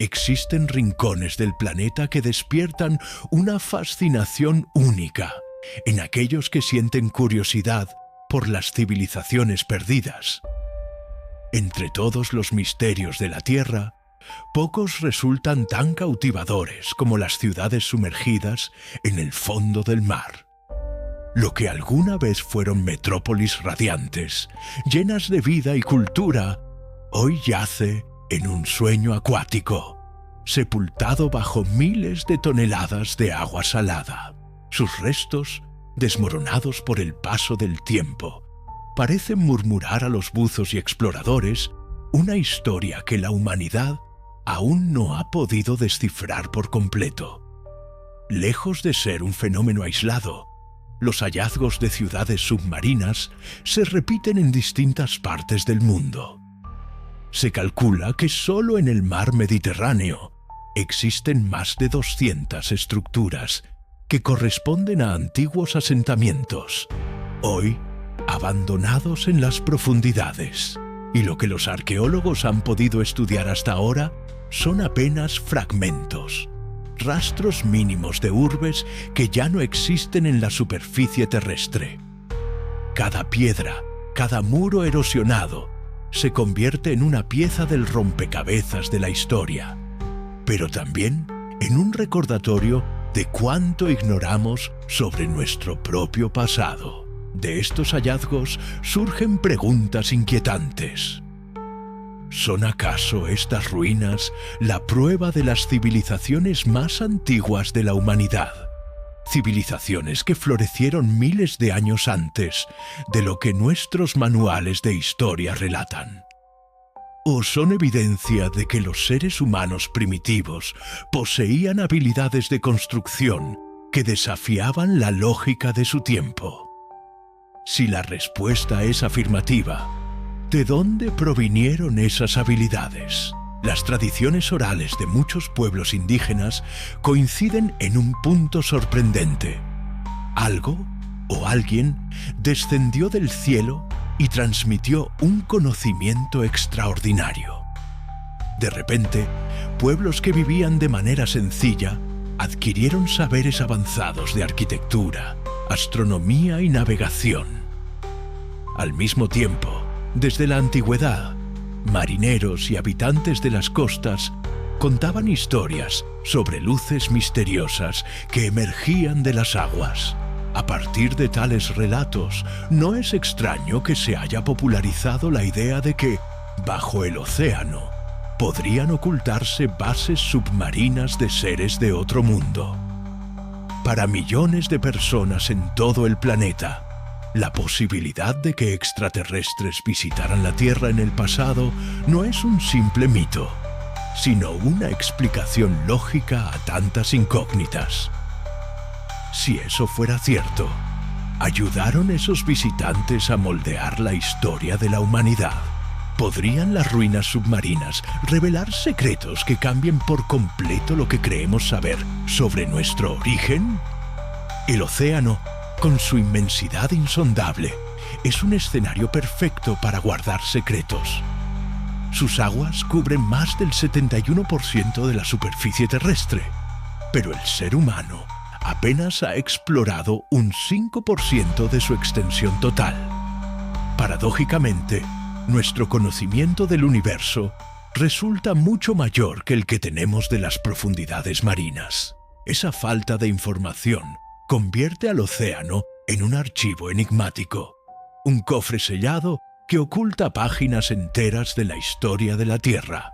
Existen rincones del planeta que despiertan una fascinación única en aquellos que sienten curiosidad por las civilizaciones perdidas. Entre todos los misterios de la Tierra, pocos resultan tan cautivadores como las ciudades sumergidas en el fondo del mar. Lo que alguna vez fueron metrópolis radiantes, llenas de vida y cultura, hoy yace en un sueño acuático, sepultado bajo miles de toneladas de agua salada. Sus restos, desmoronados por el paso del tiempo, parecen murmurar a los buzos y exploradores una historia que la humanidad aún no ha podido descifrar por completo. Lejos de ser un fenómeno aislado, los hallazgos de ciudades submarinas se repiten en distintas partes del mundo. Se calcula que solo en el mar Mediterráneo existen más de 200 estructuras que corresponden a antiguos asentamientos, hoy abandonados en las profundidades. Y lo que los arqueólogos han podido estudiar hasta ahora son apenas fragmentos, rastros mínimos de urbes que ya no existen en la superficie terrestre. Cada piedra, cada muro erosionado, se convierte en una pieza del rompecabezas de la historia, pero también en un recordatorio de cuánto ignoramos sobre nuestro propio pasado. De estos hallazgos surgen preguntas inquietantes. ¿Son acaso estas ruinas la prueba de las civilizaciones más antiguas de la humanidad? Civilizaciones que florecieron miles de años antes de lo que nuestros manuales de historia relatan. ¿O son evidencia de que los seres humanos primitivos poseían habilidades de construcción que desafiaban la lógica de su tiempo? Si la respuesta es afirmativa, ¿de dónde provinieron esas habilidades? Las tradiciones orales de muchos pueblos indígenas coinciden en un punto sorprendente. Algo o alguien descendió del cielo y transmitió un conocimiento extraordinario. De repente, pueblos que vivían de manera sencilla adquirieron saberes avanzados de arquitectura, astronomía y navegación. Al mismo tiempo, desde la antigüedad, marineros y habitantes de las costas contaban historias sobre luces misteriosas que emergían de las aguas. A partir de tales relatos, no es extraño que se haya popularizado la idea de que, bajo el océano, podrían ocultarse bases submarinas de seres de otro mundo. Para millones de personas en todo el planeta, la posibilidad de que extraterrestres visitaran la Tierra en el pasado no es un simple mito, sino una explicación lógica a tantas incógnitas. Si eso fuera cierto, ¿ayudaron esos visitantes a moldear la historia de la humanidad? ¿Podrían las ruinas submarinas revelar secretos que cambien por completo lo que creemos saber sobre nuestro origen? El océano, con su inmensidad insondable, es un escenario perfecto para guardar secretos. Sus aguas cubren más del 71% de la superficie terrestre, pero el ser humano apenas ha explorado un 5% de su extensión total. Paradójicamente, nuestro conocimiento del universo resulta mucho mayor que el que tenemos de las profundidades marinas. Esa falta de información convierte al océano en un archivo enigmático, un cofre sellado que oculta páginas enteras de la historia de la Tierra.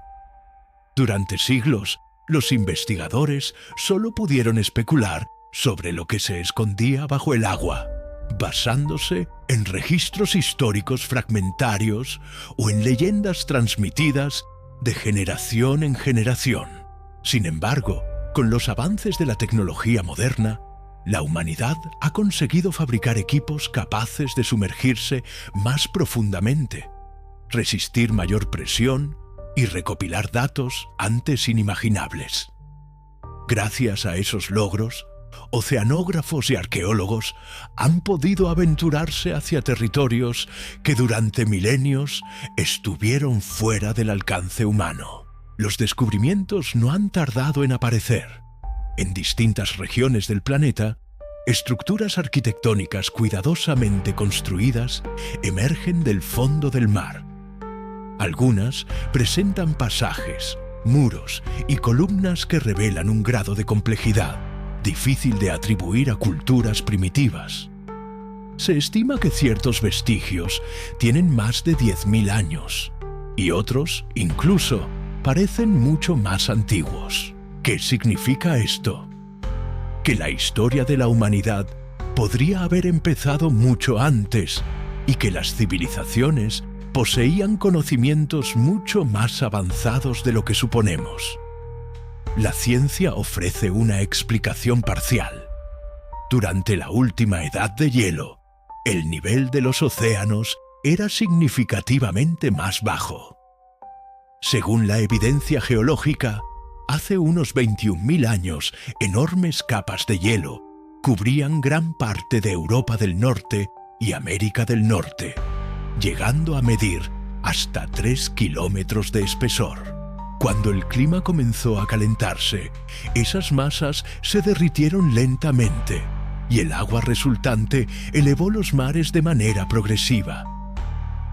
Durante siglos, los investigadores solo pudieron especular sobre lo que se escondía bajo el agua, basándose en registros históricos fragmentarios o en leyendas transmitidas de generación en generación. Sin embargo, con los avances de la tecnología moderna, la humanidad ha conseguido fabricar equipos capaces de sumergirse más profundamente, resistir mayor presión y recopilar datos antes inimaginables. Gracias a esos logros, oceanógrafos y arqueólogos han podido aventurarse hacia territorios que durante milenios estuvieron fuera del alcance humano. Los descubrimientos no han tardado en aparecer. En distintas regiones del planeta, estructuras arquitectónicas cuidadosamente construidas emergen del fondo del mar. Algunas presentan pasajes, muros y columnas que revelan un grado de complejidad difícil de atribuir a culturas primitivas. Se estima que ciertos vestigios tienen más de 10.000 años y otros, incluso, parecen mucho más antiguos. ¿Qué significa esto? Que la historia de la humanidad podría haber empezado mucho antes y que las civilizaciones poseían conocimientos mucho más avanzados de lo que suponemos. La ciencia ofrece una explicación parcial. Durante la última edad de hielo, el nivel de los océanos era significativamente más bajo. Según la evidencia geológica, hace unos 21.000 años, enormes capas de hielo cubrían gran parte de Europa del Norte y América del Norte, llegando a medir hasta 3 kilómetros de espesor. Cuando el clima comenzó a calentarse, esas masas se derritieron lentamente y el agua resultante elevó los mares de manera progresiva.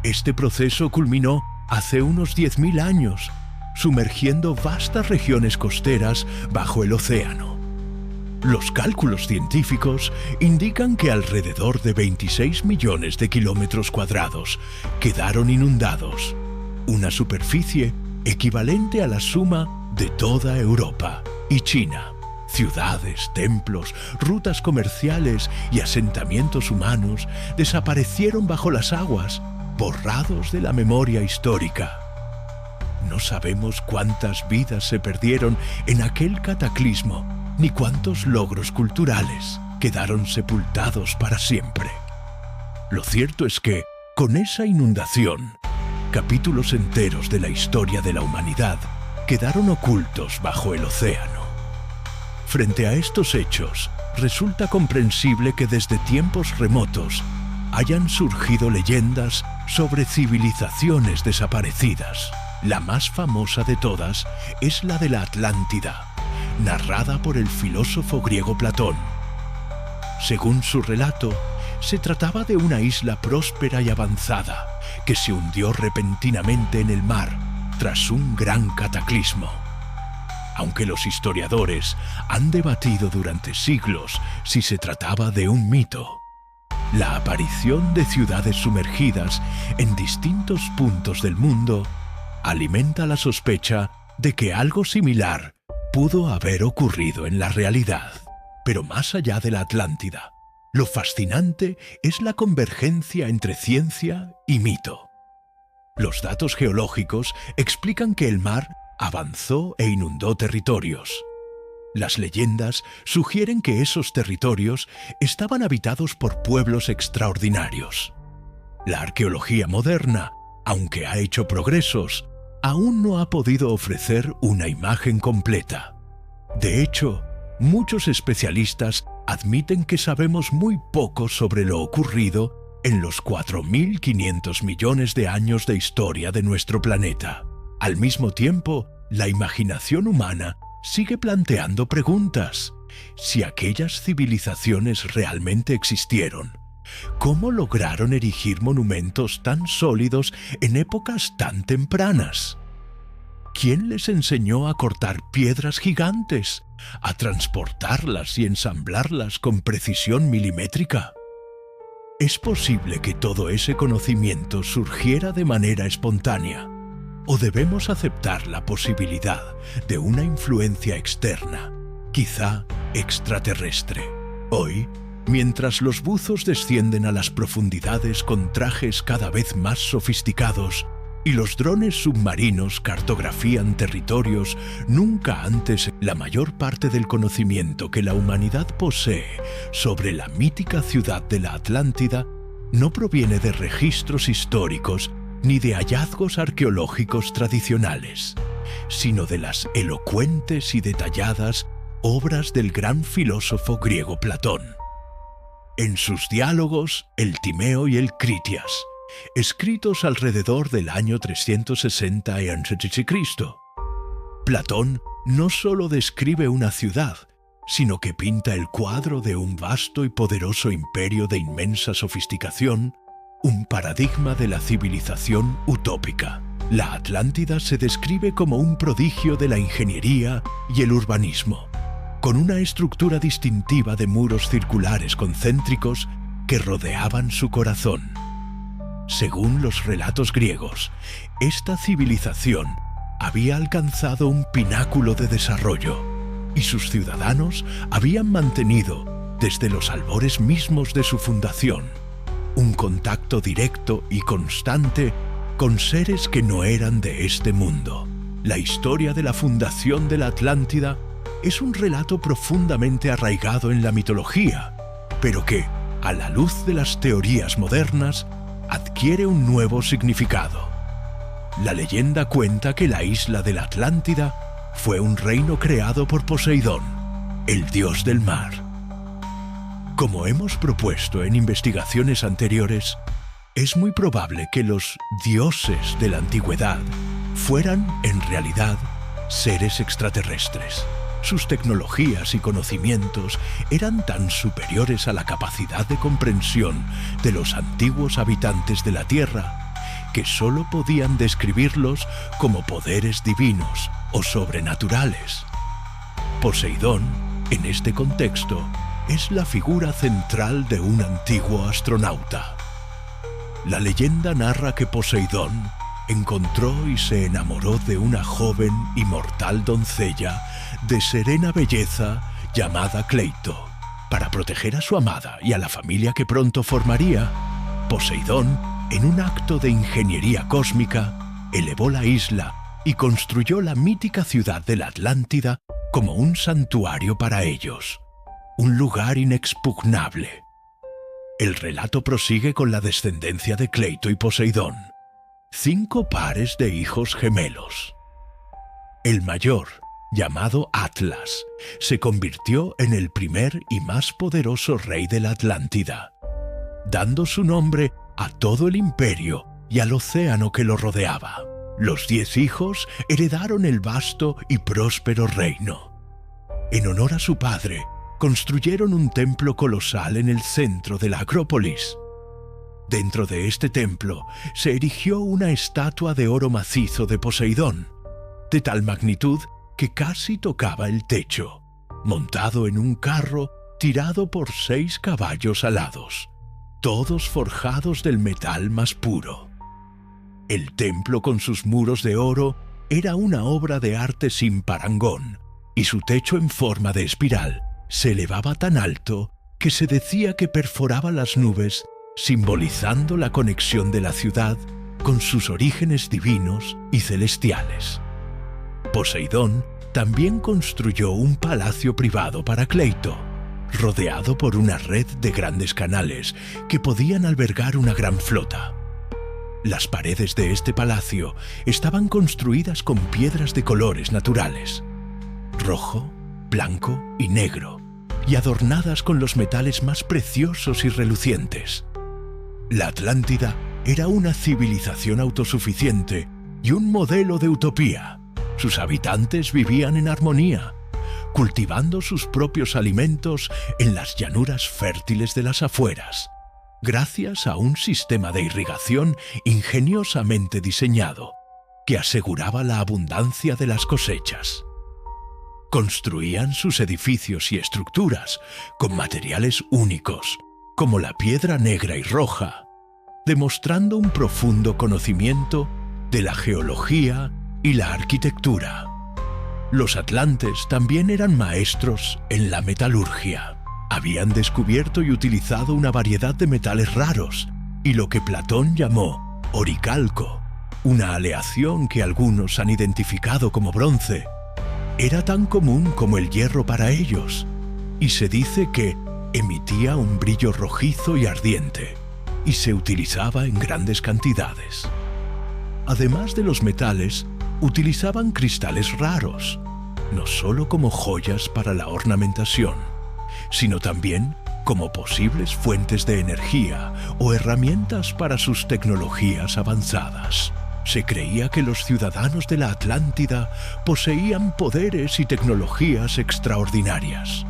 Este proceso culminó hace unos 10.000 años, sumergiendo vastas regiones costeras bajo el océano. Los cálculos científicos indican que alrededor de 26 millones de kilómetros cuadrados quedaron inundados, una superficie equivalente a la suma de toda Europa y China. Ciudades, templos, rutas comerciales y asentamientos humanos desaparecieron bajo las aguas, borrados de la memoria histórica. No sabemos cuántas vidas se perdieron en aquel cataclismo, ni cuántos logros culturales quedaron sepultados para siempre. Lo cierto es que, con esa inundación, capítulos enteros de la historia de la humanidad quedaron ocultos bajo el océano. Frente a estos hechos, resulta comprensible que desde tiempos remotos hayan surgido leyendas sobre civilizaciones desaparecidas. La más famosa de todas es la de la Atlántida, narrada por el filósofo griego Platón. Según su relato, se trataba de una isla próspera y avanzada que se hundió repentinamente en el mar tras un gran cataclismo. Aunque los historiadores han debatido durante siglos si se trataba de un mito, la aparición de ciudades sumergidas en distintos puntos del mundo alimenta la sospecha de que algo similar pudo haber ocurrido en la realidad. Pero más allá de la Atlántida, lo fascinante es la convergencia entre ciencia y mito. Los datos geológicos explican que el mar avanzó e inundó territorios. Las leyendas sugieren que esos territorios estaban habitados por pueblos extraordinarios. La arqueología moderna, aunque ha hecho progresos, aún no ha podido ofrecer una imagen completa. De hecho, muchos especialistas admiten que sabemos muy poco sobre lo ocurrido en los 4.500 millones de años de historia de nuestro planeta. Al mismo tiempo, la imaginación humana sigue planteando preguntas. Si aquellas civilizaciones realmente existieron, ¿cómo lograron erigir monumentos tan sólidos en épocas tan tempranas? ¿Quién les enseñó a cortar piedras gigantes, a transportarlas y ensamblarlas con precisión milimétrica? ¿Es posible que todo ese conocimiento surgiera de manera espontánea? ¿O debemos aceptar la posibilidad de una influencia externa, quizá extraterrestre? Hoy, mientras los buzos descienden a las profundidades con trajes cada vez más sofisticados y los drones submarinos cartografían territorios nunca antes, la mayor parte del conocimiento que la humanidad posee sobre la mítica ciudad de la Atlántida no proviene de registros históricos ni de hallazgos arqueológicos tradicionales, sino de las elocuentes y detalladas obras del gran filósofo griego Platón. En sus diálogos, el Timeo y el Critias, escritos alrededor del año 360 a.C., Platón no solo describe una ciudad, sino que pinta el cuadro de un vasto y poderoso imperio de inmensa sofisticación, un paradigma de la civilización utópica. La Atlántida se describe como un prodigio de la ingeniería y el urbanismo, con una estructura distintiva de muros circulares concéntricos que rodeaban su corazón. Según los relatos griegos, esta civilización había alcanzado un pináculo de desarrollo y sus ciudadanos habían mantenido, desde los albores mismos de su fundación, un contacto directo y constante con seres que no eran de este mundo. La historia de la fundación de la Atlántida es un relato profundamente arraigado en la mitología, pero que, a la luz de las teorías modernas, adquiere un nuevo significado. La leyenda cuenta que la isla de la Atlántida fue un reino creado por Poseidón, el dios del mar. Como hemos propuesto en investigaciones anteriores, es muy probable que los dioses de la antigüedad fueran, en realidad, seres extraterrestres. Sus tecnologías y conocimientos eran tan superiores a la capacidad de comprensión de los antiguos habitantes de la Tierra que solo podían describirlos como poderes divinos o sobrenaturales. Poseidón, en este contexto, es la figura central de un antiguo astronauta. La leyenda narra que Poseidón encontró y se enamoró de una joven y mortal doncella de serena belleza llamada Cleito. Para proteger a su amada y a la familia que pronto formaría, Poseidón, en un acto de ingeniería cósmica, elevó la isla y construyó la mítica ciudad de la Atlántida como un santuario para ellos, un lugar inexpugnable. El relato prosigue con la descendencia de Cleito y Poseidón, 5 pares de hijos gemelos. El mayor, llamado Atlas, se convirtió en el primer y más poderoso rey de la Atlántida, dando su nombre a todo el imperio y al océano que lo rodeaba. Los 10 hijos heredaron el vasto y próspero reino. En honor a su padre, construyeron un templo colosal en el centro de la Acrópolis. Dentro de este templo se erigió una estatua de oro macizo de Poseidón, de tal magnitud que casi tocaba el techo, montado en un carro tirado por 6 caballos alados, todos forjados del metal más puro. El templo, con sus muros de oro, era una obra de arte sin parangón, y su techo en forma de espiral se elevaba tan alto que se decía que perforaba las nubes, simbolizando la conexión de la ciudad con sus orígenes divinos y celestiales. Poseidón también construyó un palacio privado para Cleito, rodeado por una red de grandes canales que podían albergar una gran flota. Las paredes de este palacio estaban construidas con piedras de colores naturales, rojo, blanco y negro, y adornadas con los metales más preciosos y relucientes. La Atlántida era una civilización autosuficiente y un modelo de utopía. Sus habitantes vivían en armonía, cultivando sus propios alimentos en las llanuras fértiles de las afueras, gracias a un sistema de irrigación ingeniosamente diseñado que aseguraba la abundancia de las cosechas. Construían sus edificios y estructuras con materiales únicos, como la piedra negra y roja, demostrando un profundo conocimiento de la geología y la arquitectura. Los atlantes también eran maestros en la metalurgia. Habían descubierto y utilizado una variedad de metales raros y lo que Platón llamó oricalco, una aleación que algunos han identificado como bronce, era tan común como el hierro para ellos, y se dice que emitía un brillo rojizo y ardiente, y se utilizaba en grandes cantidades. Además de los metales, utilizaban cristales raros, no solo como joyas para la ornamentación, sino también como posibles fuentes de energía o herramientas para sus tecnologías avanzadas. Se creía que los ciudadanos de la Atlántida poseían poderes y tecnologías extraordinarias.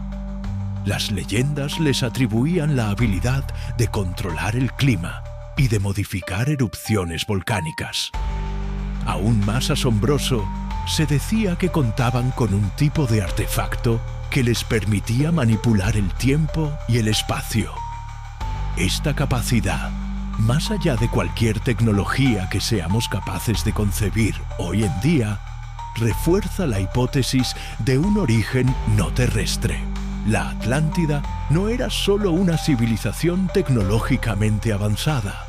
Las leyendas les atribuían la habilidad de controlar el clima y de modificar erupciones volcánicas. Aún más asombroso, se decía que contaban con un tipo de artefacto que les permitía manipular el tiempo y el espacio. Esta capacidad, más allá de cualquier tecnología que seamos capaces de concebir hoy en día, refuerza la hipótesis de un origen no terrestre. La Atlántida no era solo una civilización tecnológicamente avanzada,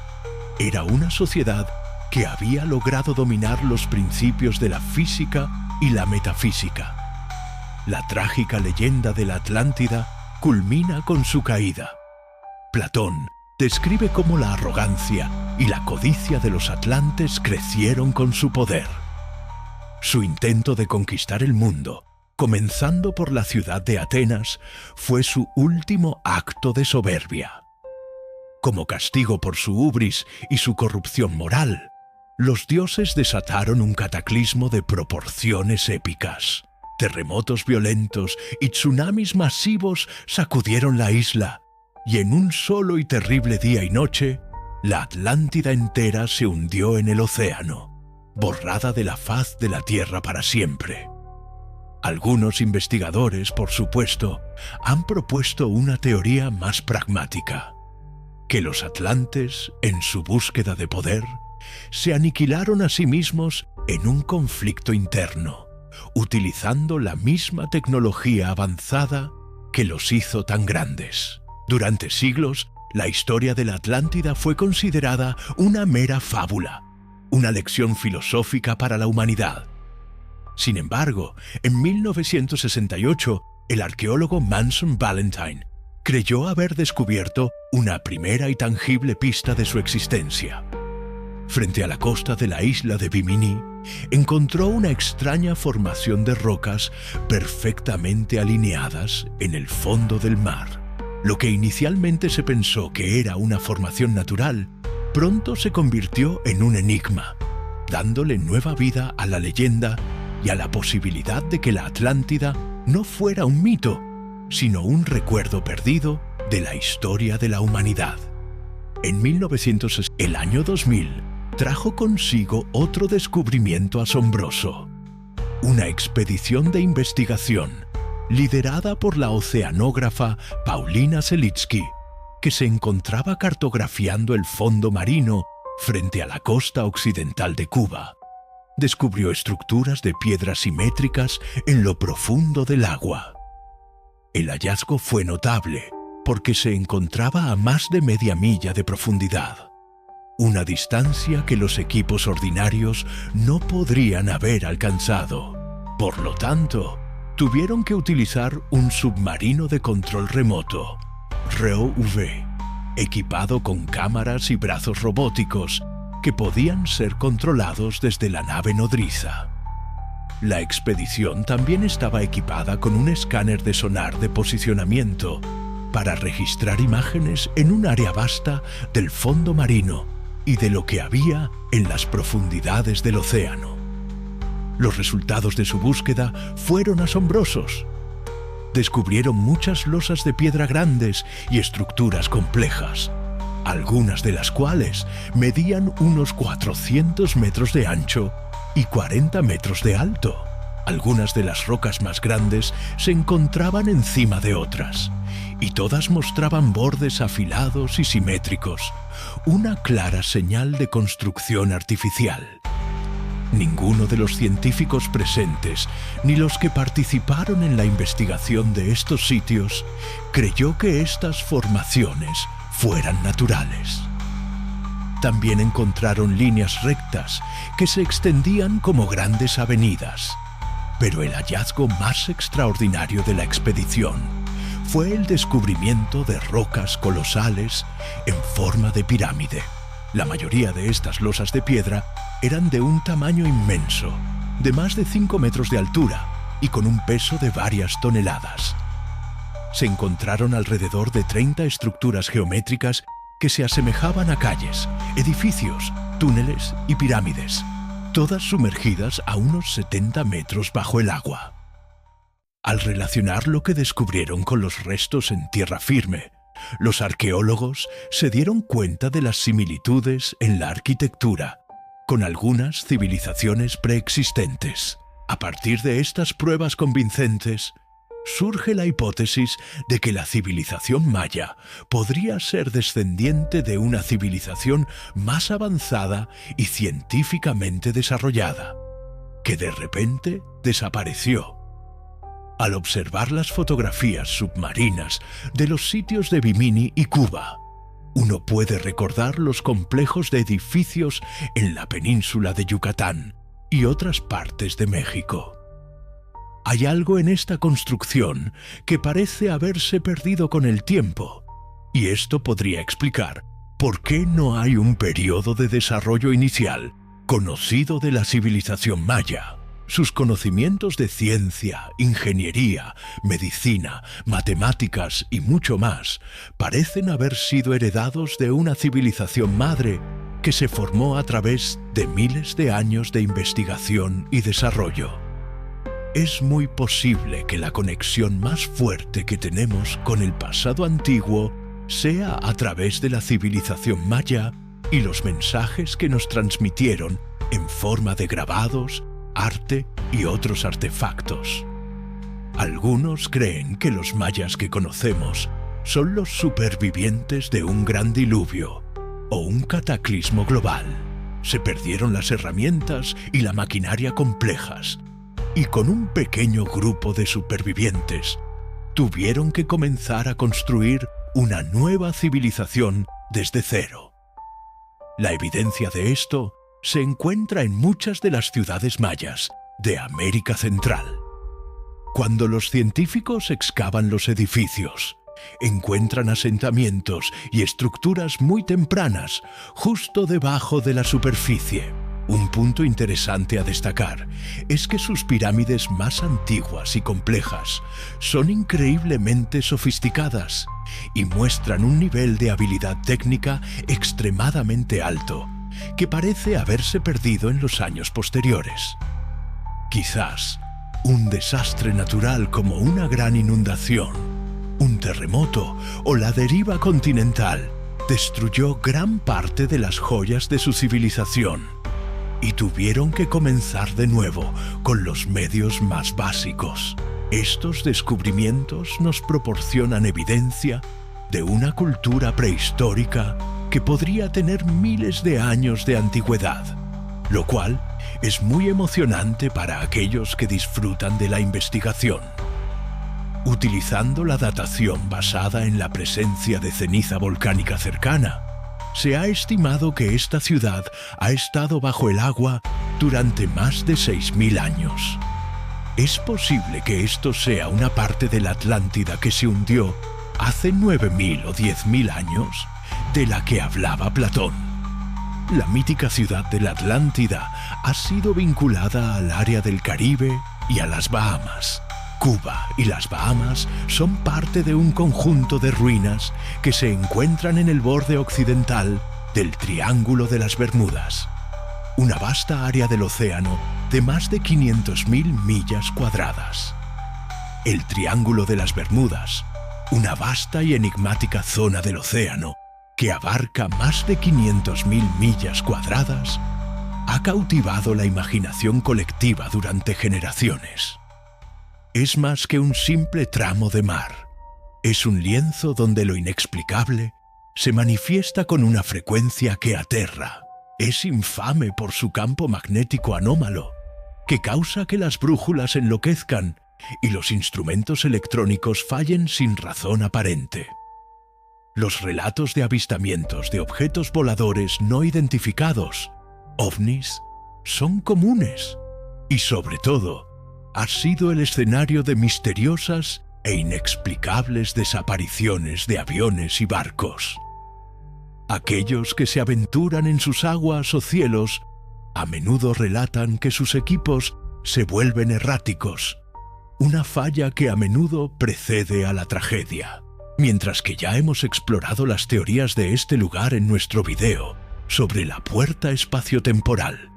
era una sociedad que había logrado dominar los principios de la física y la metafísica. La trágica leyenda de la Atlántida culmina con su caída. Platón describe cómo la arrogancia y la codicia de los atlantes crecieron con su poder. Su intento de conquistar el mundo, comenzando por la ciudad de Atenas, fue su último acto de soberbia. Como castigo por su hubris y su corrupción moral, los dioses desataron un cataclismo de proporciones épicas. Terremotos violentos y tsunamis masivos sacudieron la isla, y en un solo y terrible día y noche, la Atlántida entera se hundió en el océano, borrada de la faz de la tierra para siempre. Algunos investigadores, por supuesto, han propuesto una teoría más pragmática: que los atlantes, en su búsqueda de poder, se aniquilaron a sí mismos en un conflicto interno, utilizando la misma tecnología avanzada que los hizo tan grandes. Durante siglos, la historia de la Atlántida fue considerada una mera fábula, una lección filosófica para la humanidad. Sin embargo, en 1968, el arqueólogo Manson Valentine creyó haber descubierto una primera y tangible pista de su existencia. Frente a la costa de la isla de Bimini, encontró una extraña formación de rocas perfectamente alineadas en el fondo del mar. Lo que inicialmente se pensó que era una formación natural, pronto se convirtió en un enigma, dándole nueva vida a la leyenda y a la posibilidad de que la Atlántida no fuera un mito, sino un recuerdo perdido de la historia de la humanidad. En 1960, el año 2000, trajo consigo otro descubrimiento asombroso: una expedición de investigación liderada por la oceanógrafa Paulina Selitsky, que se encontraba cartografiando el fondo marino frente a la costa occidental de Cuba. Descubrió estructuras de piedras simétricas en lo profundo del agua. El hallazgo fue notable porque se encontraba a más de media milla de profundidad, una distancia que los equipos ordinarios no podrían haber alcanzado. Por lo tanto, tuvieron que utilizar un submarino de control remoto, ROV, equipado con cámaras y brazos robóticos que podían ser controlados desde la nave nodriza. La expedición también estaba equipada con un escáner de sonar de posicionamiento para registrar imágenes en un área vasta del fondo marino y de lo que había en las profundidades del océano. Los resultados de su búsqueda fueron asombrosos. Descubrieron muchas losas de piedra grandes y estructuras complejas, algunas de las cuales medían unos 400 metros de ancho y 40 metros de alto. Algunas de las rocas más grandes se encontraban encima de otras, y todas mostraban bordes afilados y simétricos, una clara señal de construcción artificial. Ninguno de los científicos presentes, ni los que participaron en la investigación de estos sitios, creyó que estas formaciones fueran naturales. También encontraron líneas rectas que se extendían como grandes avenidas. Pero el hallazgo más extraordinario de la expedición fue el descubrimiento de rocas colosales en forma de pirámide. La mayoría de estas losas de piedra eran de un tamaño inmenso, de más de 5 metros de altura y con un peso de varias toneladas. Se encontraron alrededor de 30 estructuras geométricas que se asemejaban a calles, edificios, túneles y pirámides, todas sumergidas a unos 70 metros bajo el agua. Al relacionar lo que descubrieron con los restos en tierra firme, los arqueólogos se dieron cuenta de las similitudes en la arquitectura con algunas civilizaciones preexistentes. A partir de estas pruebas convincentes, surge la hipótesis de que la civilización maya podría ser descendiente de una civilización más avanzada y científicamente desarrollada, que de repente desapareció. Al observar las fotografías submarinas de los sitios de Bimini y Cuba, uno puede recordar los complejos de edificios en la península de Yucatán y otras partes de México. Hay algo en esta construcción que parece haberse perdido con el tiempo, y esto podría explicar por qué no hay un periodo de desarrollo inicial conocido de la civilización maya. Sus conocimientos de ciencia, ingeniería, medicina, matemáticas y mucho más parecen haber sido heredados de una civilización madre que se formó a través de miles de años de investigación y desarrollo. Es muy posible que la conexión más fuerte que tenemos con el pasado antiguo sea a través de la civilización maya y los mensajes que nos transmitieron en forma de grabados, arte y otros artefactos. Algunos creen que los mayas que conocemos son los supervivientes de un gran diluvio o un cataclismo global. Se perdieron las herramientas y la maquinaria complejas, y con un pequeño grupo de supervivientes tuvieron que comenzar a construir una nueva civilización desde cero. La evidencia de esto se encuentra en muchas de las ciudades mayas de América Central. Cuando los científicos excavan los edificios, encuentran asentamientos y estructuras muy tempranas justo debajo de la superficie. Un punto interesante a destacar es que sus pirámides más antiguas y complejas son increíblemente sofisticadas y muestran un nivel de habilidad técnica extremadamente alto que parece haberse perdido en los años posteriores. Quizás un desastre natural como una gran inundación, un terremoto o la deriva continental destruyó gran parte de las joyas de su civilización y tuvieron que comenzar de nuevo con los medios más básicos. Estos descubrimientos nos proporcionan evidencia de una cultura prehistórica que podría tener miles de años de antigüedad, lo cual es muy emocionante para aquellos que disfrutan de la investigación. Utilizando la datación basada en la presencia de ceniza volcánica cercana, se ha estimado que esta ciudad ha estado bajo el agua durante más de 6.000 años. Es posible que esto sea una parte de la Atlántida que se hundió hace 9.000 o 10.000 años, de la que hablaba Platón. La mítica ciudad de la Atlántida ha sido vinculada al área del Caribe y a las Bahamas. Cuba y las Bahamas son parte de un conjunto de ruinas que se encuentran en el borde occidental del Triángulo de las Bermudas, una vasta área del océano de más de 500.000 millas cuadradas. El Triángulo de las Bermudas, una vasta y enigmática zona del océano que abarca más de 500.000 millas cuadradas, ha cautivado la imaginación colectiva durante generaciones. Es más que un simple tramo de mar. Es un lienzo donde lo inexplicable se manifiesta con una frecuencia que aterra. Es infame por su campo magnético anómalo, que causa que las brújulas enloquezcan y los instrumentos electrónicos fallen sin razón aparente. Los relatos de avistamientos de objetos voladores no identificados, ovnis, son comunes y, sobre todo, ha sido el escenario de misteriosas e inexplicables desapariciones de aviones y barcos. Aquellos que se aventuran en sus aguas o cielos a menudo relatan que sus equipos se vuelven erráticos, una falla que a menudo precede a la tragedia. Mientras que ya hemos explorado las teorías de este lugar en nuestro video sobre la puerta espaciotemporal,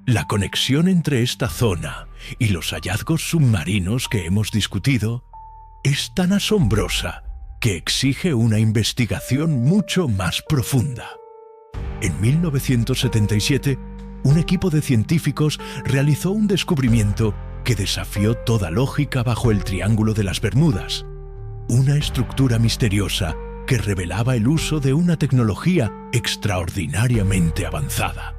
La conexión entre esta zona y los hallazgos submarinos que hemos discutido es tan asombrosa que exige una investigación mucho más profunda. En 1977, un equipo de científicos realizó un descubrimiento que desafió toda lógica bajo el Triángulo de las Bermudas, una estructura misteriosa que revelaba el uso de una tecnología extraordinariamente avanzada.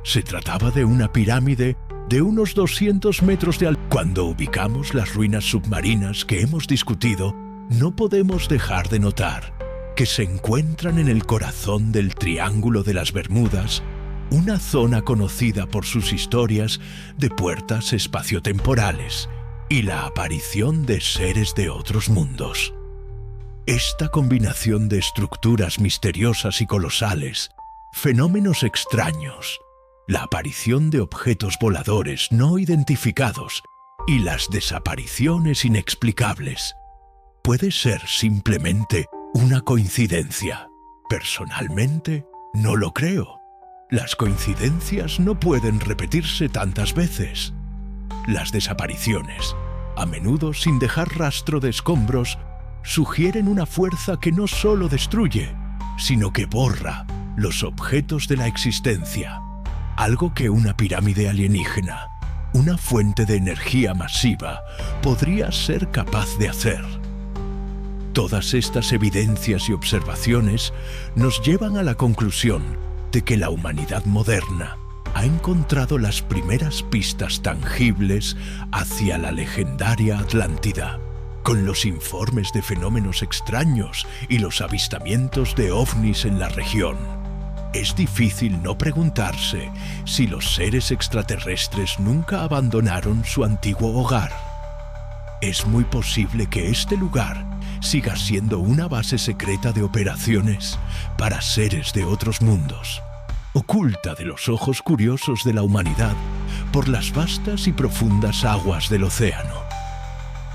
Se trataba de una pirámide de unos 200 metros de altura. Cuando ubicamos las ruinas submarinas que hemos discutido, no podemos dejar de notar que se encuentran en el corazón del Triángulo de las Bermudas, una zona conocida por sus historias de puertas espaciotemporales y la aparición de seres de otros mundos. Esta combinación de estructuras misteriosas y colosales, fenómenos extraños, la aparición de objetos voladores no identificados y las desapariciones inexplicables, puede ser simplemente una coincidencia. Personalmente, no lo creo. Las coincidencias no pueden repetirse tantas veces. Las desapariciones, a menudo sin dejar rastro de escombros, sugieren una fuerza que no solo destruye, sino que borra los objetos de la existencia. Algo que una pirámide alienígena, una fuente de energía masiva, podría ser capaz de hacer. Todas estas evidencias y observaciones nos llevan a la conclusión de que la humanidad moderna ha encontrado las primeras pistas tangibles hacia la legendaria Atlántida, con los informes de fenómenos extraños y los avistamientos de ovnis en la región. Es difícil no preguntarse si los seres extraterrestres nunca abandonaron su antiguo hogar. Es muy posible que este lugar siga siendo una base secreta de operaciones para seres de otros mundos, oculta de los ojos curiosos de la humanidad por las vastas y profundas aguas del océano.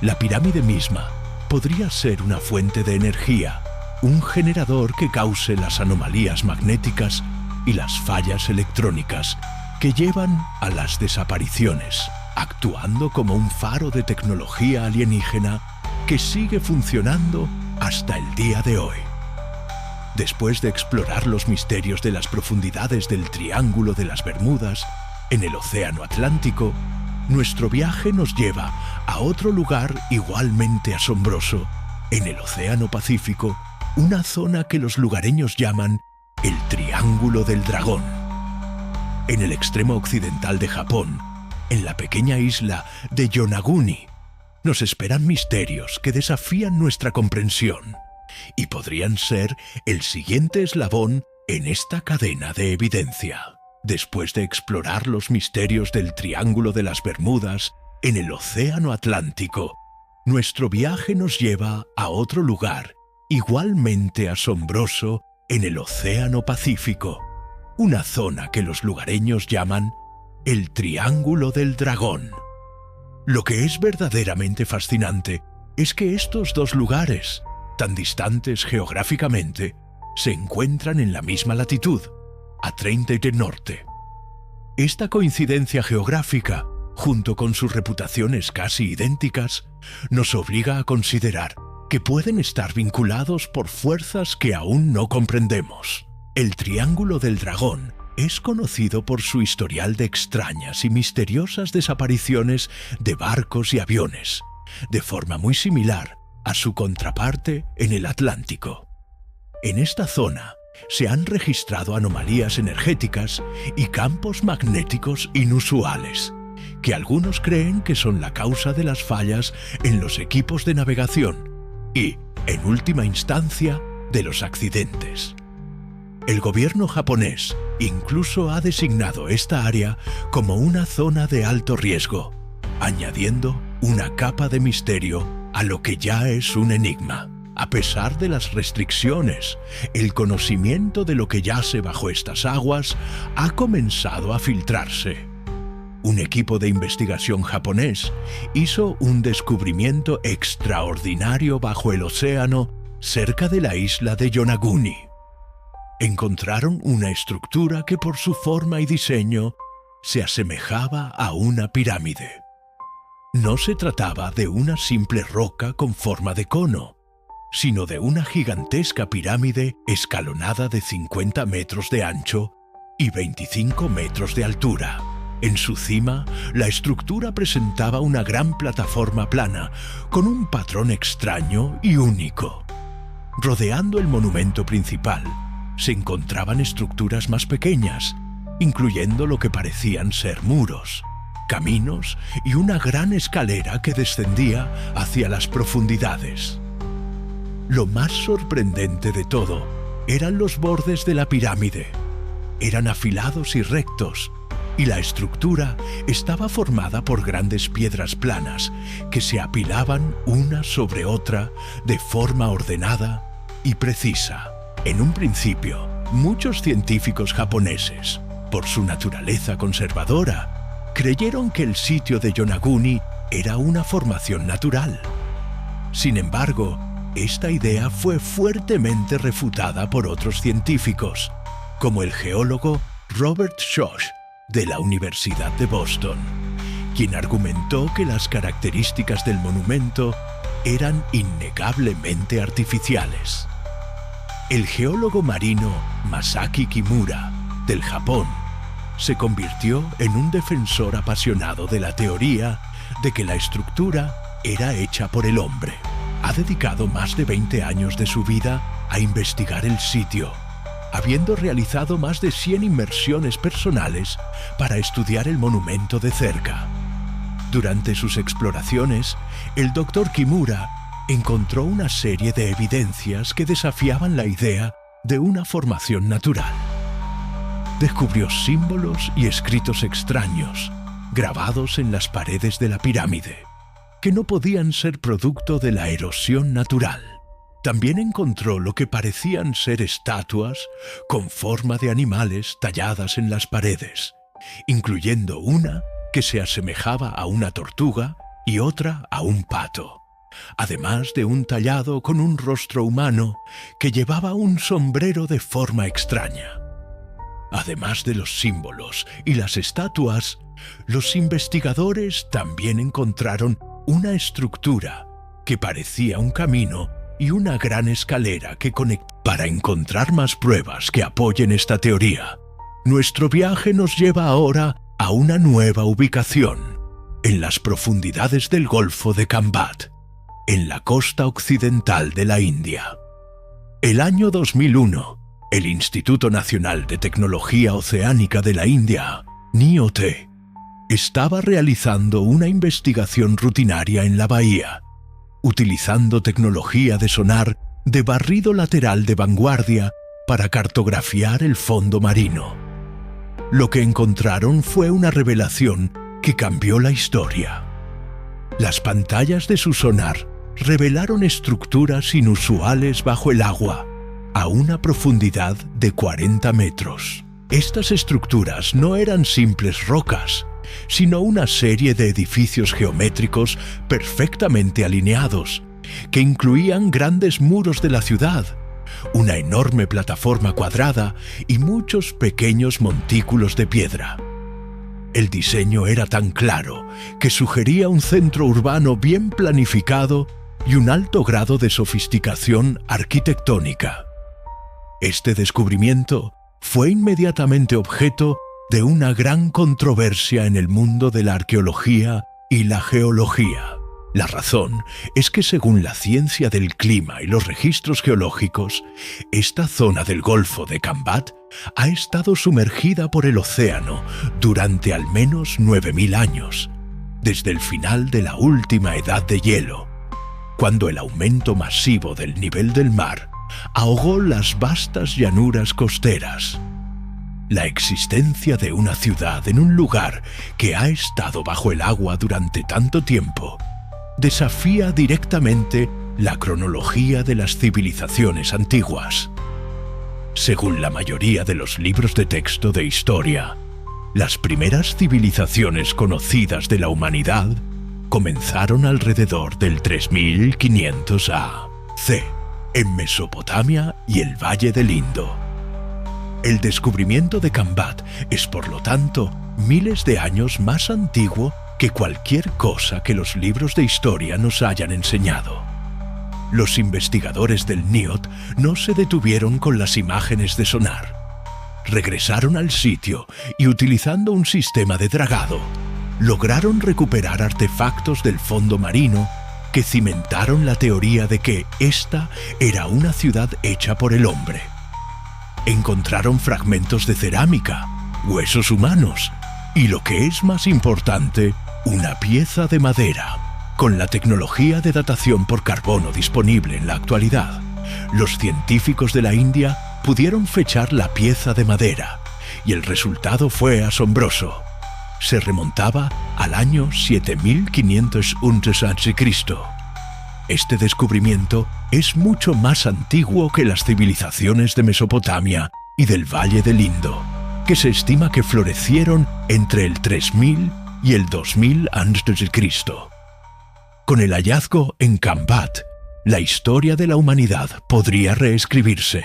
La pirámide misma podría ser una fuente de energía, un generador que cause las anomalías magnéticas y las fallas electrónicas que llevan a las desapariciones, actuando como un faro de tecnología alienígena que sigue funcionando hasta el día de hoy. Después de explorar los misterios de las profundidades del Triángulo de las Bermudas en el Océano Atlántico, nuestro viaje nos lleva a otro lugar igualmente asombroso, en el Océano Pacífico, una zona que los lugareños llaman el Triángulo del Dragón. En el extremo occidental de Japón, en la pequeña isla de Yonaguni, nos esperan misterios que desafían nuestra comprensión y podrían ser el siguiente eslabón en esta cadena de evidencia. Después de explorar los misterios del Triángulo de las Bermudas en el Océano Atlántico, nuestro viaje nos lleva a otro lugar igualmente asombroso en el Océano Pacífico, una zona que los lugareños llaman el Triángulo del Dragón. Lo que es verdaderamente fascinante es que estos dos lugares, tan distantes geográficamente, se encuentran en la misma latitud, a 30 de norte. Esta coincidencia geográfica, junto con sus reputaciones casi idénticas, nos obliga a considerar que pueden estar vinculados por fuerzas que aún no comprendemos. El Triángulo del Dragón es conocido por su historial de extrañas y misteriosas desapariciones de barcos y aviones, de forma muy similar a su contraparte en el Atlántico. En esta zona se han registrado anomalías energéticas y campos magnéticos inusuales, que algunos creen que son la causa de las fallas en los equipos de navegación y, en última instancia, de los accidentes. El gobierno japonés incluso ha designado esta área como una zona de alto riesgo, añadiendo una capa de misterio a lo que ya es un enigma. A pesar de las restricciones, el conocimiento de lo que yace bajo estas aguas ha comenzado a filtrarse. Un equipo de investigación japonés hizo un descubrimiento extraordinario bajo el océano cerca de la isla de Yonaguni. Encontraron una estructura que por su forma y diseño se asemejaba a una pirámide. No se trataba de una simple roca con forma de cono, sino de una gigantesca pirámide escalonada de 50 metros de ancho y 25 metros de altura. En su cima, la estructura presentaba una gran plataforma plana con un patrón extraño y único. Rodeando el monumento principal, se encontraban estructuras más pequeñas, incluyendo lo que parecían ser muros, caminos y una gran escalera que descendía hacia las profundidades. Lo más sorprendente de todo eran los bordes de la pirámide. Eran afilados y rectos, y la estructura estaba formada por grandes piedras planas que se apilaban una sobre otra de forma ordenada y precisa. En un principio, muchos científicos japoneses, por su naturaleza conservadora, creyeron que el sitio de Yonaguni era una formación natural. Sin embargo, esta idea fue fuertemente refutada por otros científicos, como el geólogo Robert Schoch de la Universidad de Boston, quien argumentó que las características del monumento eran innegablemente artificiales. El geólogo marino Masaki Kimura, del Japón, se convirtió en un defensor apasionado de la teoría de que la estructura era hecha por el hombre. Ha dedicado más de 20 años de su vida a investigar el sitio, habiendo realizado más de 100 inmersiones personales para estudiar el monumento de cerca. Durante sus exploraciones, el Dr. Kimura encontró una serie de evidencias que desafiaban la idea de una formación natural. Descubrió símbolos y escritos extraños, grabados en las paredes de la pirámide, que no podían ser producto de la erosión natural. También encontró lo que parecían ser estatuas con forma de animales talladas en las paredes, incluyendo una que se asemejaba a una tortuga y otra a un pato, además de un tallado con un rostro humano que llevaba un sombrero de forma extraña. Además de los símbolos y las estatuas, los investigadores también encontraron una estructura que parecía un camino y una gran escalera que conecta. Para encontrar más pruebas que apoyen esta teoría, nuestro viaje nos lleva ahora a una nueva ubicación, en las profundidades del Golfo de Cambat, en la costa occidental de la India. El año 2001, el Instituto Nacional de Tecnología Oceánica de la India, NIOT, estaba realizando una investigación rutinaria en la bahía, utilizando tecnología de sonar de barrido lateral de vanguardia para cartografiar el fondo marino. Lo que encontraron fue una revelación que cambió la historia. Las pantallas de su sonar revelaron estructuras inusuales bajo el agua, a una profundidad de 40 metros. Estas estructuras no eran simples rocas, sino una serie de edificios geométricos perfectamente alineados, que incluían grandes muros de la ciudad, una enorme plataforma cuadrada y muchos pequeños montículos de piedra. El diseño era tan claro que sugería un centro urbano bien planificado y un alto grado de sofisticación arquitectónica. Este descubrimiento fue inmediatamente objeto de una gran controversia en el mundo de la arqueología y la geología. La razón es que, según la ciencia del clima y los registros geológicos, esta zona del Golfo de Cambat ha estado sumergida por el océano durante al menos 9.000 años, desde el final de la última edad de hielo, cuando el aumento masivo del nivel del mar ahogó las vastas llanuras costeras. La existencia de una ciudad en un lugar que ha estado bajo el agua durante tanto tiempo desafía directamente la cronología de las civilizaciones antiguas. Según la mayoría de los libros de texto de historia, las primeras civilizaciones conocidas de la humanidad comenzaron alrededor del 3500 A.C. en Mesopotamia y el Valle del Indo. El descubrimiento de Kambat es, por lo tanto, miles de años más antiguo que cualquier cosa que los libros de historia nos hayan enseñado. Los investigadores del NIOT no se detuvieron con las imágenes de sonar. Regresaron al sitio y, utilizando un sistema de dragado, lograron recuperar artefactos del fondo marino que cimentaron la teoría de que esta era una ciudad hecha por el hombre. Encontraron fragmentos de cerámica, huesos humanos y, lo que es más importante, una pieza de madera. Con la tecnología de datación por carbono disponible en la actualidad, los científicos de la India pudieron fechar la pieza de madera y el resultado fue asombroso. Se remontaba al año 7501 a.C. Este descubrimiento es mucho más antiguo que las civilizaciones de Mesopotamia y del Valle del Indo, que se estima que florecieron entre el 3000 y el 2000 a.C. Con el hallazgo en Kambat, la historia de la humanidad podría reescribirse,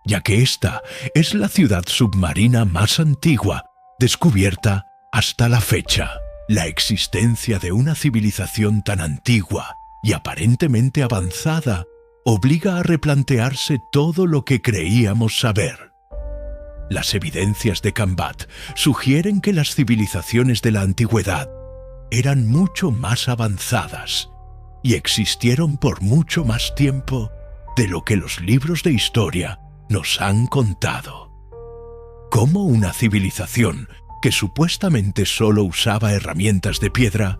ya que esta es la ciudad submarina más antigua descubierta hasta la fecha. La existencia de una civilización tan antigua y aparentemente avanzada obliga a replantearse todo lo que creíamos saber. Las evidencias de Kambat sugieren que las civilizaciones de la antigüedad eran mucho más avanzadas y existieron por mucho más tiempo de lo que los libros de historia nos han contado. ¿Cómo una civilización que supuestamente solo usaba herramientas de piedra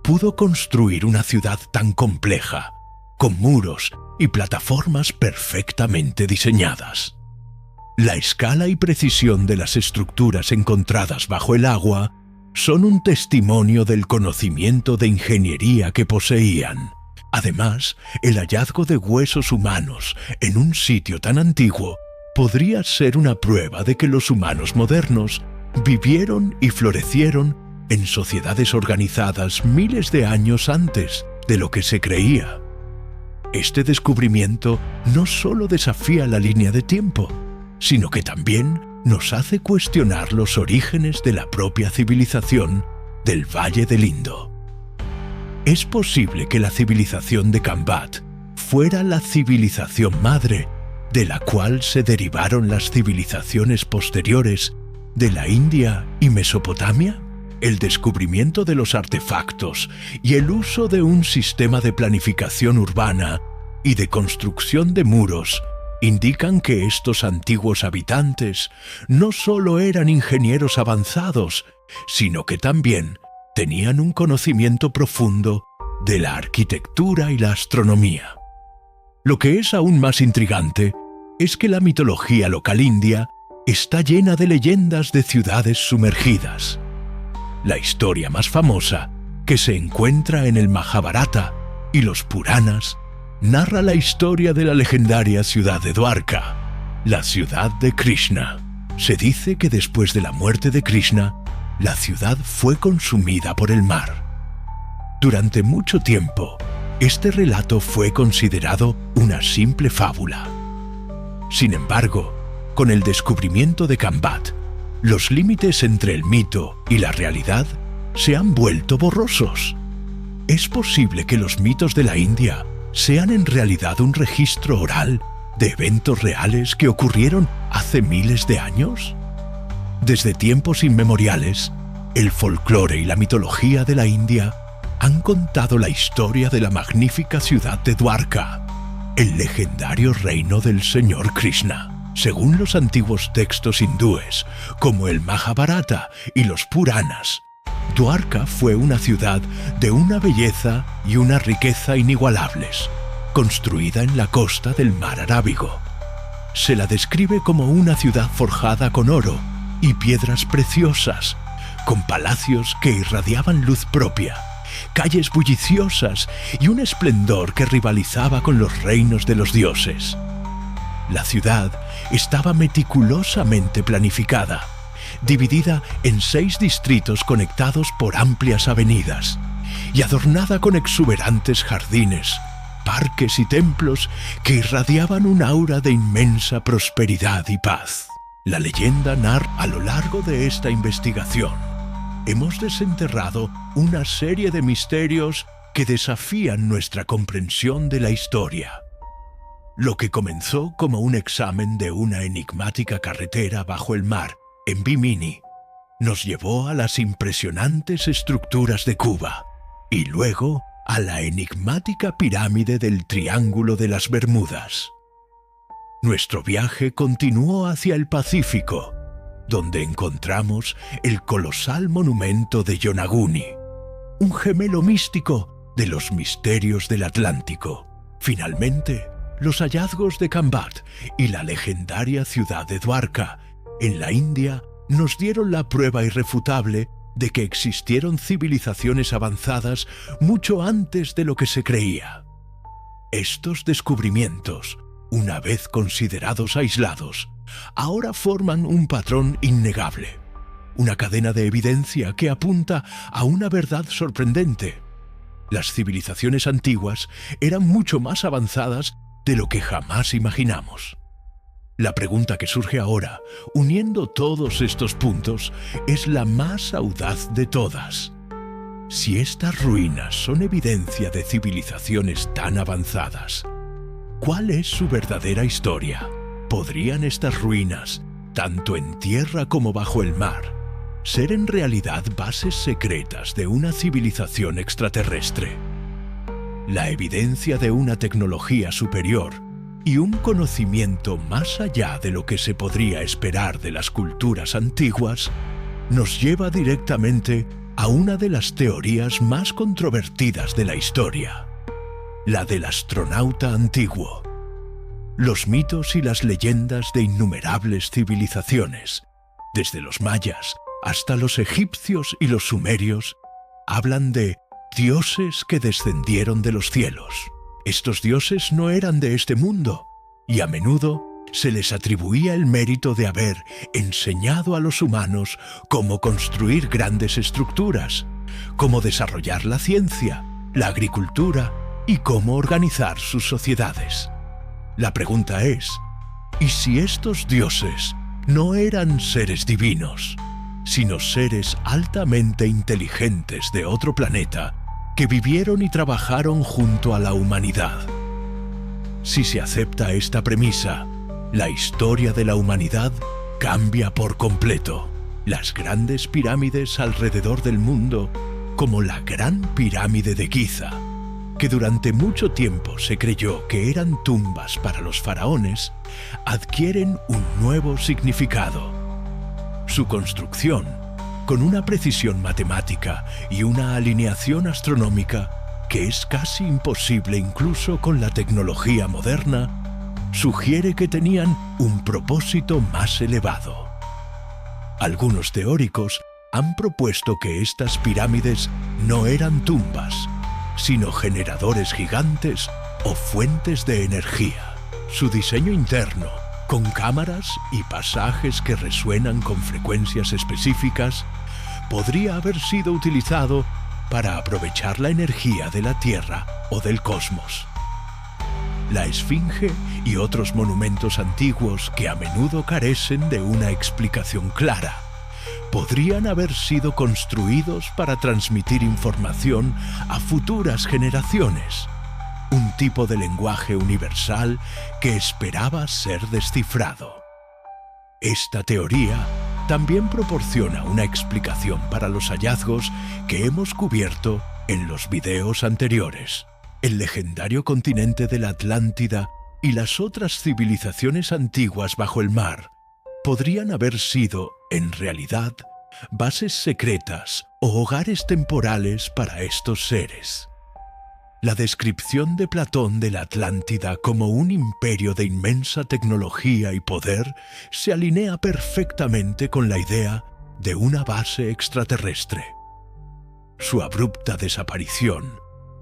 pudo construir una ciudad tan compleja, con muros y plataformas perfectamente diseñadas? La escala y precisión de las estructuras encontradas bajo el agua son un testimonio del conocimiento de ingeniería que poseían. Además, el hallazgo de huesos humanos en un sitio tan antiguo podría ser una prueba de que los humanos modernos vivieron y florecieron en sociedades organizadas miles de años antes de lo que se creía. Este descubrimiento no solo desafía la línea de tiempo, sino que también nos hace cuestionar los orígenes de la propia civilización del Valle del Indo. ¿Es posible que la civilización de Kambat fuera la civilización madre de la cual se derivaron las civilizaciones posteriores de la India y Mesopotamia? El descubrimiento de los artefactos y el uso de un sistema de planificación urbana y de construcción de muros indican que estos antiguos habitantes no solo eran ingenieros avanzados, sino que también tenían un conocimiento profundo de la arquitectura y la astronomía. Lo que es aún más intrigante es que la mitología local india está llena de leyendas de ciudades sumergidas. La historia más famosa, que se encuentra en el Mahabharata y los Puranas, narra la historia de la legendaria ciudad de Dwarka, la ciudad de Krishna. Se dice que después de la muerte de Krishna, la ciudad fue consumida por el mar. Durante mucho tiempo, este relato fue considerado una simple fábula. Sin embargo, con el descubrimiento de Kambat, los límites entre el mito y la realidad se han vuelto borrosos. ¿Es posible que los mitos de la India sean en realidad un registro oral de eventos reales que ocurrieron hace miles de años? Desde tiempos inmemoriales, el folclore y la mitología de la India han contado la historia de la magnífica ciudad de Dwarka, el legendario reino del señor Krishna. Según los antiguos textos hindúes, como el Mahabharata y los Puranas, Dwarka fue una ciudad de una belleza y una riqueza inigualables, construida en la costa del mar Arábigo. Se la describe como una ciudad forjada con oro y piedras preciosas, con palacios que irradiaban luz propia, calles bulliciosas y un esplendor que rivalizaba con los reinos de los dioses. La ciudad estaba meticulosamente planificada, dividida en 6 distritos conectados por amplias avenidas y adornada con exuberantes jardines, parques y templos que irradiaban un aura de inmensa prosperidad y paz. La leyenda narra a lo largo de esta investigación. Hemos desenterrado una serie de misterios que desafían nuestra comprensión de la historia. Lo que comenzó como un examen de una enigmática carretera bajo el mar en Bimini nos llevó a las impresionantes estructuras de Kuba y luego a la enigmática pirámide del Triángulo de las Bermudas. Nuestro viaje continuó hacia el Pacífico, donde encontramos el colosal monumento de Yonaguni, un gemelo místico de los misterios del Atlántico. Finalmente, los hallazgos de Kambat y la legendaria ciudad de Dwarka, en la India, nos dieron la prueba irrefutable de que existieron civilizaciones avanzadas mucho antes de lo que se creía. Estos descubrimientos, una vez considerados aislados, ahora forman un patrón innegable, una cadena de evidencia que apunta a una verdad sorprendente. Las civilizaciones antiguas eran mucho más avanzadas de lo que jamás imaginamos. La pregunta que surge ahora, uniendo todos estos puntos, es la más audaz de todas. Si estas ruinas son evidencia de civilizaciones tan avanzadas, ¿cuál es su verdadera historia? ¿Podrían estas ruinas, tanto en tierra como bajo el mar, ser en realidad bases secretas de una civilización extraterrestre? La evidencia de una tecnología superior y un conocimiento más allá de lo que se podría esperar de las culturas antiguas nos lleva directamente a una de las teorías más controvertidas de la historia, la del astronauta antiguo. Los mitos y las leyendas de innumerables civilizaciones, desde los mayas hasta los egipcios y los sumerios, hablan de dioses que descendieron de los cielos. Estos dioses no eran de este mundo y a menudo se les atribuía el mérito de haber enseñado a los humanos cómo construir grandes estructuras, cómo desarrollar la ciencia, la agricultura y cómo organizar sus sociedades. La pregunta es, ¿y si estos dioses no eran seres divinos, sino seres altamente inteligentes de otro planeta que vivieron y trabajaron junto a la humanidad? Si se acepta esta premisa, la historia de la humanidad cambia por completo. Las grandes pirámides alrededor del mundo, como la Gran Pirámide de Giza, que durante mucho tiempo se creyó que eran tumbas para los faraones, adquieren un nuevo significado. Su construcción, con una precisión matemática y una alineación astronómica que es casi imposible incluso con la tecnología moderna, sugiere que tenían un propósito más elevado. Algunos teóricos han propuesto que estas pirámides no eran tumbas, sino generadores gigantes o fuentes de energía. Su diseño interno, con cámaras y pasajes que resuenan con frecuencias específicas, podría haber sido utilizado para aprovechar la energía de la Tierra o del cosmos. La Esfinge y otros monumentos antiguos que a menudo carecen de una explicación clara podrían haber sido construidos para transmitir información a futuras generaciones, un tipo de lenguaje universal que esperaba ser descifrado. Esta teoría también proporciona una explicación para los hallazgos que hemos cubierto en los videos anteriores. El legendario continente de la Atlántida y las otras civilizaciones antiguas bajo el mar podrían haber sido, en realidad, bases secretas o hogares temporales para estos seres. La descripción de Platón de la Atlántida como un imperio de inmensa tecnología y poder se alinea perfectamente con la idea de una base extraterrestre. Su abrupta desaparición,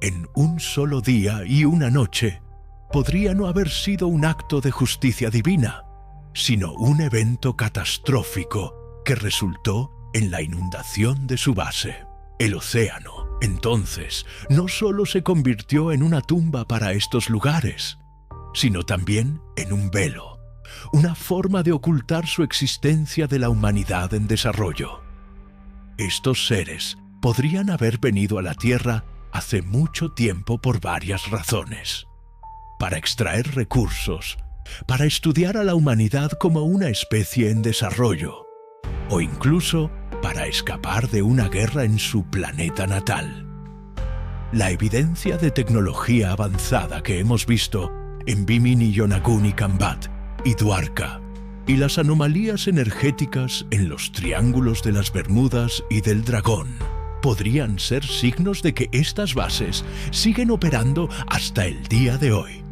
en un solo día y una noche, podría no haber sido un acto de justicia divina, sino un evento catastrófico que resultó en la inundación de su base. El océano, entonces, no solo se convirtió en una tumba para estos lugares, sino también en un velo, una forma de ocultar su existencia de la humanidad en desarrollo. Estos seres podrían haber venido a la Tierra hace mucho tiempo por varias razones. Para extraer recursos, para estudiar a la humanidad como una especie en desarrollo, o incluso para escapar de una guerra en su planeta natal. La evidencia de tecnología avanzada que hemos visto en Bimini Yonaguni Kambat y Dwarka, y las anomalías energéticas en los triángulos de las Bermudas y del Dragón, podrían ser signos de que estas bases siguen operando hasta el día de hoy.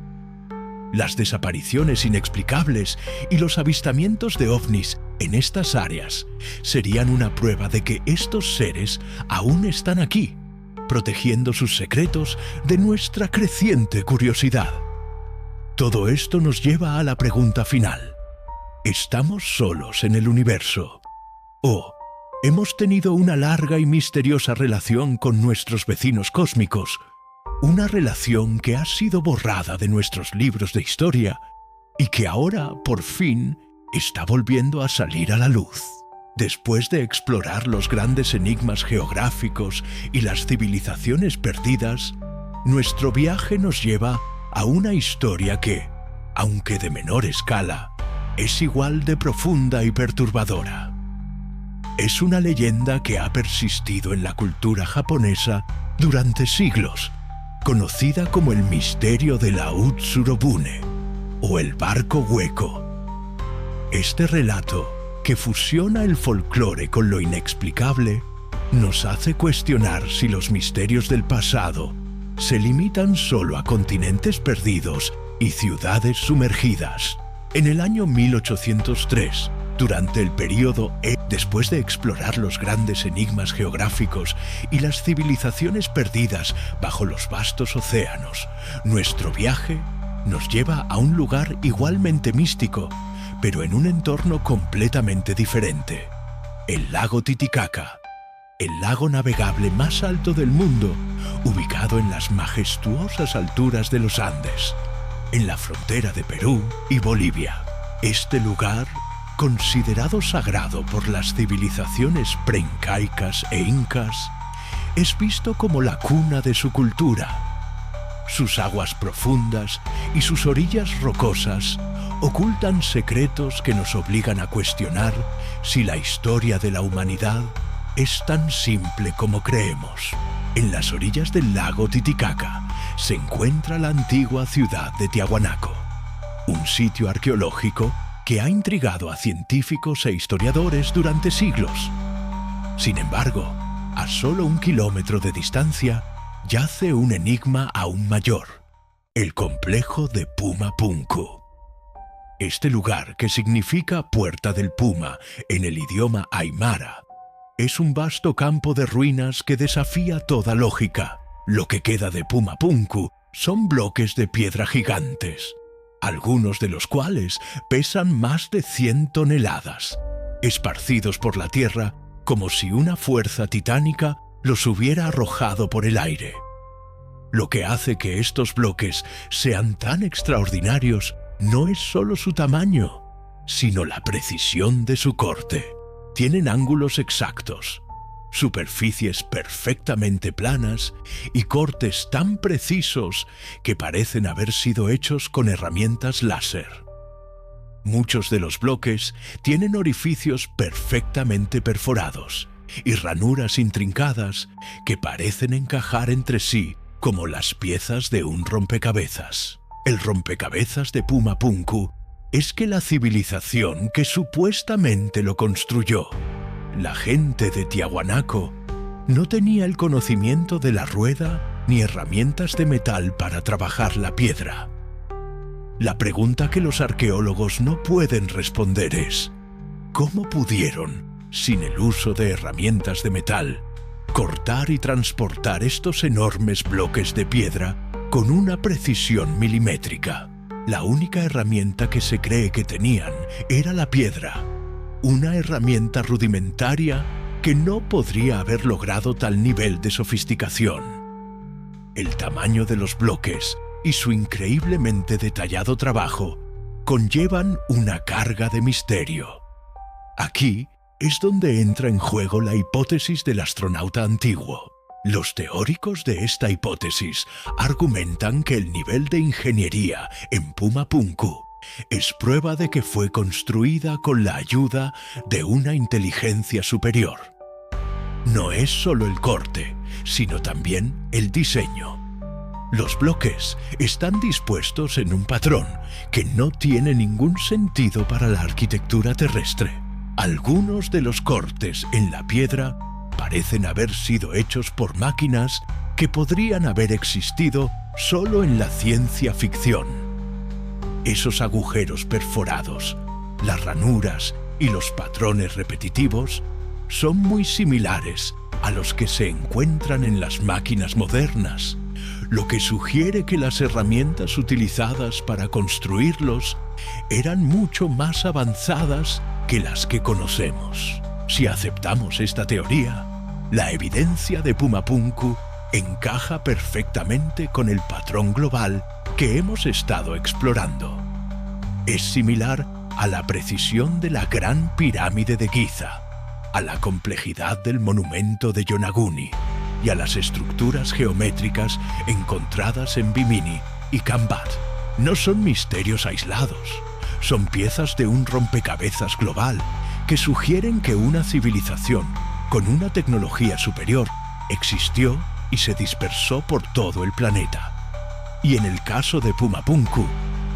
Las desapariciones inexplicables y los avistamientos de ovnis en estas áreas serían una prueba de que estos seres aún están aquí, protegiendo sus secretos de nuestra creciente curiosidad. Todo esto nos lleva a la pregunta final. ¿Estamos solos en el universo? ¿O hemos tenido una larga y misteriosa relación con nuestros vecinos cósmicos? Una relación que ha sido borrada de nuestros libros de historia y que ahora, por fin, está volviendo a salir a la luz. Después de explorar los grandes enigmas geográficos y las civilizaciones perdidas, nuestro viaje nos lleva a una historia que, aunque de menor escala, es igual de profunda y perturbadora. Es una leyenda que ha persistido en la cultura japonesa durante siglos, conocida como el misterio de la Utsurobune, o el barco hueco. Este relato, que fusiona el folclore con lo inexplicable, nos hace cuestionar si los misterios del pasado se limitan solo a continentes perdidos y ciudades sumergidas. En el año 1803, durante el período después de explorar los grandes enigmas geográficos y las civilizaciones perdidas bajo los vastos océanos, nuestro viaje nos lleva a un lugar igualmente místico, pero en un entorno completamente diferente: el lago Titicaca, el lago navegable más alto del mundo, ubicado en las majestuosas alturas de los Andes, en la frontera de Perú y Bolivia. Este lugar, considerado sagrado por las civilizaciones preincaicas e incas, es visto como la cuna de su cultura. Sus aguas profundas y sus orillas rocosas ocultan secretos que nos obligan a cuestionar si la historia de la humanidad es tan simple como creemos. En las orillas del lago Titicaca se encuentra la antigua ciudad de Tiahuanaco, un sitio arqueológico que ha intrigado a científicos e historiadores durante siglos. Sin embargo, a solo 1 kilómetro de distancia yace un enigma aún mayor: el complejo de Puma Punku. Este lugar, que significa Puerta del Puma en el idioma aymara, es un vasto campo de ruinas que desafía toda lógica. Lo que queda de Puma Punku son bloques de piedra gigantes, algunos de los cuales pesan más de 100 toneladas, esparcidos por la tierra como si una fuerza titánica los hubiera arrojado por el aire. Lo que hace que estos bloques sean tan extraordinarios no es solo su tamaño, sino la precisión de su corte. Tienen ángulos exactos, superficies perfectamente planas y cortes tan precisos que parecen haber sido hechos con herramientas láser. Muchos de los bloques tienen orificios perfectamente perforados y ranuras intrincadas que parecen encajar entre sí como las piezas de un rompecabezas. El rompecabezas de Puma Punku es que la civilización que supuestamente lo construyó, la gente de Tiahuanaco, no tenía el conocimiento de la rueda ni herramientas de metal para trabajar la piedra. La pregunta que los arqueólogos no pueden responder es: ¿cómo pudieron, sin el uso de herramientas de metal, cortar y transportar estos enormes bloques de piedra con una precisión milimétrica? La única herramienta que se cree que tenían era la piedra, una herramienta rudimentaria que no podría haber logrado tal nivel de sofisticación. El tamaño de los bloques y su increíblemente detallado trabajo conllevan una carga de misterio. Aquí es donde entra en juego la hipótesis del astronauta antiguo. Los teóricos de esta hipótesis argumentan que el nivel de ingeniería en Puma Punku es prueba de que fue construida con la ayuda de una inteligencia superior. No es solo el corte, sino también el diseño. Los bloques están dispuestos en un patrón que no tiene ningún sentido para la arquitectura terrestre. Algunos de los cortes en la piedra parecen haber sido hechos por máquinas que podrían haber existido solo en la ciencia ficción. Esos agujeros perforados, las ranuras y los patrones repetitivos son muy similares a los que se encuentran en las máquinas modernas, lo que sugiere que las herramientas utilizadas para construirlos eran mucho más avanzadas que las que conocemos. Si aceptamos esta teoría, la evidencia de Puma Punku encaja perfectamente con el patrón global que hemos estado explorando. Es similar a la precisión de la Gran Pirámide de Giza, a la complejidad del monumento de Yonaguni y a las estructuras geométricas encontradas en Bimini y Kambat. No son misterios aislados, son piezas de un rompecabezas global que sugieren que una civilización con una tecnología superior existió y se dispersó por todo el planeta. Y en el caso de Puma Punku,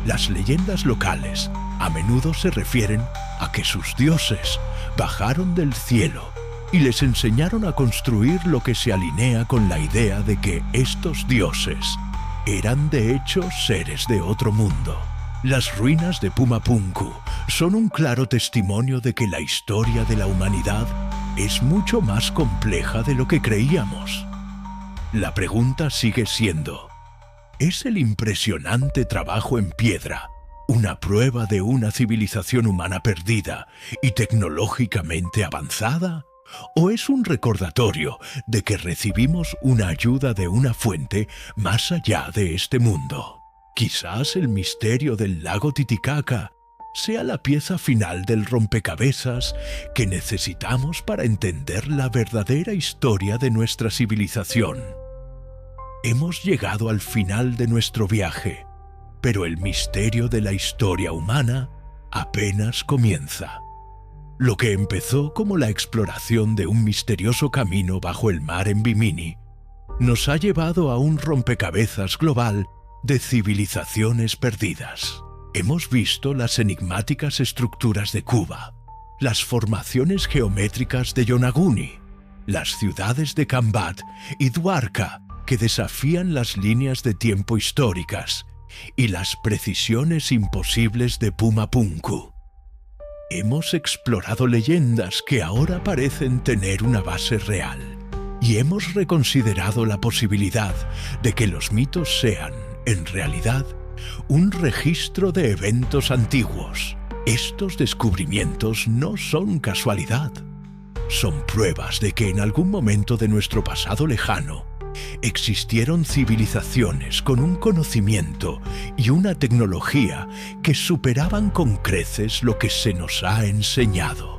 las leyendas locales a menudo se refieren a que sus dioses bajaron del cielo y les enseñaron a construir lo que se alinea con la idea de que estos dioses eran de hecho seres de otro mundo. Las ruinas de Puma Punku son un claro testimonio de que la historia de la humanidad es mucho más compleja de lo que creíamos. La pregunta sigue siendo: ¿es el impresionante trabajo en piedra una prueba de una civilización humana perdida y tecnológicamente avanzada? ¿O es un recordatorio de que recibimos una ayuda de una fuente más allá de este mundo? Quizás el misterio del lago Titicaca sea la pieza final del rompecabezas que necesitamos para entender la verdadera historia de nuestra civilización. Hemos llegado al final de nuestro viaje, pero el misterio de la historia humana apenas comienza. Lo que empezó como la exploración de un misterioso camino bajo el mar en Bimini, nos ha llevado a un rompecabezas global de civilizaciones perdidas. Hemos visto las enigmáticas estructuras de Kuba, las formaciones geométricas de Yonaguni, las ciudades de Kambat y Dwarka que desafían las líneas de tiempo históricas, y las precisiones imposibles de Puma Punku. Hemos explorado leyendas que ahora parecen tener una base real, y hemos reconsiderado la posibilidad de que los mitos sean, en realidad, un registro de eventos antiguos. Estos descubrimientos no son casualidad. Son pruebas de que en algún momento de nuestro pasado lejano existieron civilizaciones con un conocimiento y una tecnología que superaban con creces lo que se nos ha enseñado.